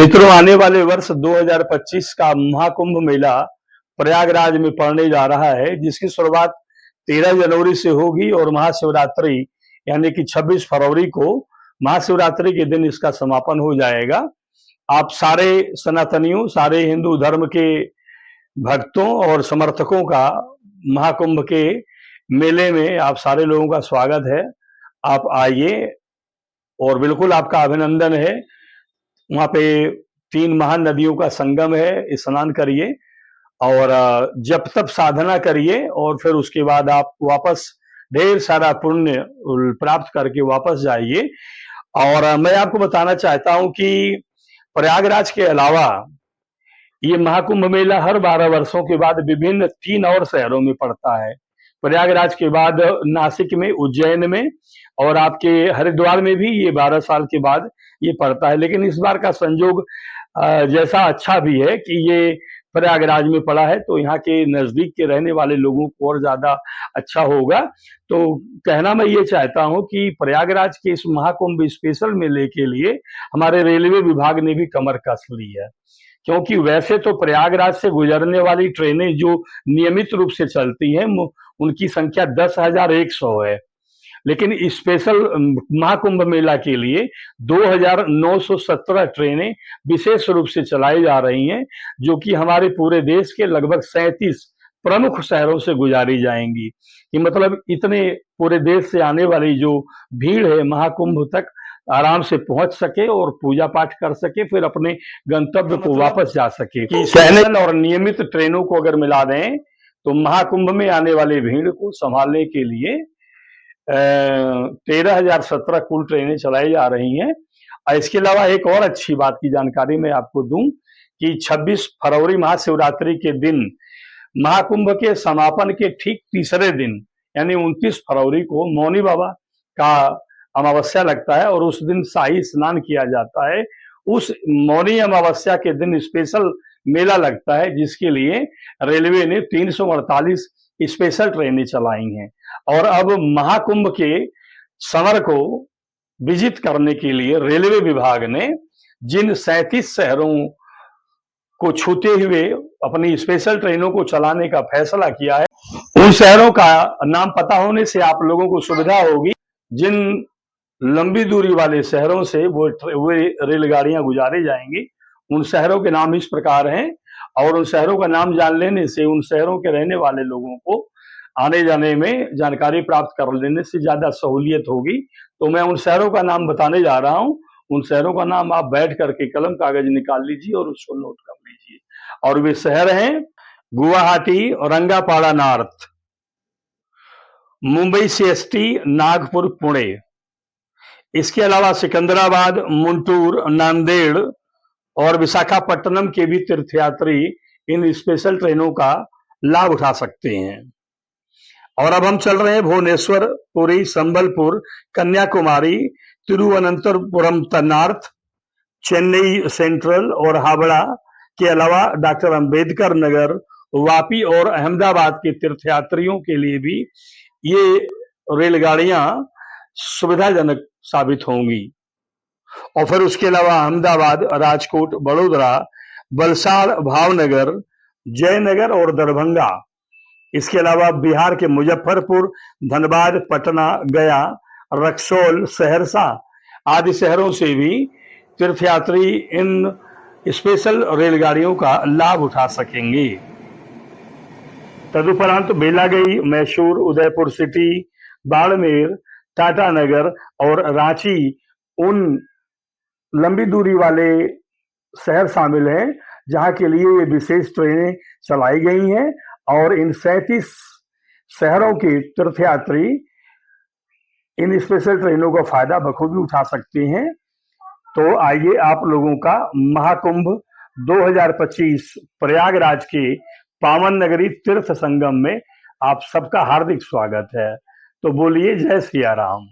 मित्रों, आने वाले वर्ष 2025 का महाकुंभ मेला प्रयागराज में पड़ने जा रहा है, जिसकी शुरुआत 13 जनवरी से होगी और महाशिवरात्रि यानी कि 26 फरवरी को महाशिवरात्रि के दिन इसका समापन हो जाएगा। आप सारे सनातनियों, सारे हिंदू धर्म के भक्तों और समर्थकों का महाकुंभ के मेले में आप सारे लोगों का स्वागत है। आप आइए और बिल्कुल आपका अभिनंदन है। वहां पे 3 महान नदियों का संगम है, स्नान करिए और जप तप साधना करिए और फिर उसके बाद आप वापस ढेर सारा पुण्य प्राप्त करके वापस जाइए। और मैं आपको बताना चाहता हूं कि प्रयागराज के अलावा ये महाकुंभ मेला हर 12 वर्षों के बाद विभिन्न 3 और शहरों में पड़ता है। प्रयागराज के बाद नासिक में, उज्जैन में और आपके हरिद्वार में भी ये 12 साल के बाद ये पड़ता है। लेकिन इस बार का संयोग जैसा अच्छा भी है कि ये प्रयागराज में पड़ा है, तो यहाँ के नजदीक के रहने वाले लोगों को और ज्यादा अच्छा होगा। तो कहना मैं ये चाहता हूँ कि प्रयागराज के इस महाकुंभ स्पेशल मेले के लिए हमारे रेलवे विभाग ने भी कमर कस ली है, क्योंकि वैसे तो प्रयागराज से गुजरने वाली ट्रेनें जो नियमित रूप से चलती हैं उनकी संख्या 10,100 है, लेकिन स्पेशल महाकुंभ मेला के लिए 2,917 ट्रेनें विशेष रूप से चलाई जा रही हैं, जो कि हमारे पूरे देश के लगभग 37 प्रमुख शहरों से गुजारी जाएंगी। कि मतलब इतने पूरे देश से आने वाली जो भीड़ है महाकुंभ तक आराम से पहुंच सके और पूजा पाठ कर सके, फिर अपने गंतव्य को वापस जा सके। कि स्पेशल और नियमित ट्रेनों को अगर मिला दें तो महाकुंभ में आने वाली भीड़ को संभालने के लिए 13,017 कुल ट्रेनें चलाई जा रही हैं। और इसके अलावा एक और अच्छी बात की जानकारी मैं आपको दूं कि 26 फरवरी महाशिवरात्रि के दिन महाकुंभ के समापन के ठीक तीसरे दिन यानी 29 फरवरी को मौनी बाबा का अमावस्या लगता है और उस दिन शाही स्नान किया जाता है। उस मौनी अमावस्या के दिन स्पेशल मेला लगता है, जिसके लिए रेलवे ने 348 स्पेशल ट्रेनें चलाई हैं। और अब महाकुंभ के समर को विजिट करने के लिए रेलवे विभाग ने जिन 37 शहरों को छूते हुए अपनी स्पेशल ट्रेनों को चलाने का फैसला किया है, उन शहरों का नाम पता होने से आप लोगों को सुविधा होगी। जिन लंबी दूरी वाले शहरों से वो रेलगाड़ियां गुजारी जाएंगी, उन शहरों के नाम इस प्रकार हैं, और उन शहरों का नाम जान लेने से उन शहरों के रहने वाले लोगों को आने जाने में जानकारी प्राप्त कर लेने से ज्यादा सहूलियत होगी। तो मैं उन शहरों का नाम बताने जा रहा हूं। उन शहरों का नाम आप बैठ करके कलम कागज निकाल लीजिए और उसको नोट कर लीजिए। और वे शहर हैं गुवाहाटी, औरंगापाड़ा नॉर्थ, मुंबई सीएसटी, नागपुर, पुणे। इसके अलावा सिकंदराबाद, मुंटूर, नांदेड़ और विशाखापट्टनम के भी तीर्थयात्री इन स्पेशल ट्रेनों का लाभ उठा सकते हैं। और अब हम चल रहे हैं भुवनेश्वर, पुरी, संबलपुर, कन्याकुमारी, तिरुवनंतपुरम नॉर्थ, चेन्नई सेंट्रल और हावड़ा के अलावा डॉक्टर अंबेडकर नगर, वापी और अहमदाबाद के तीर्थयात्रियों के लिए भी ये रेलगाड़ियां सुविधाजनक साबित होंगी। और फिर उसके अलावा अहमदाबाद, राजकोट, बड़ोदरा, वलसाड़, भावनगर, जयनगर और दरभंगा, इसके अलावा बिहार के मुजफ्फरपुर, धनबाद, पटना, गया, रक्सौल, सहरसा आदि शहरों से भी तीर्थयात्री इन स्पेशल रेलगाड़ियों का लाभ उठा सकेंगे। तदुपरांत बेलागई, मैसूर, उदयपुर सिटी, बाड़मेर, टाटानगर और रांची उन लंबी दूरी वाले शहर शामिल हैं जहां के लिए ये विशेष ट्रेनें चलाई गई हैं। और इन 37 शहरों के तीर्थयात्री इन स्पेशल ट्रेनों का फायदा बखूबी उठा सकते हैं। तो आइए, आप लोगों का महाकुंभ 2025 प्रयागराज के पावन नगरी तीर्थ संगम में आप सबका हार्दिक स्वागत है। तो बोलिए जय सिया राम।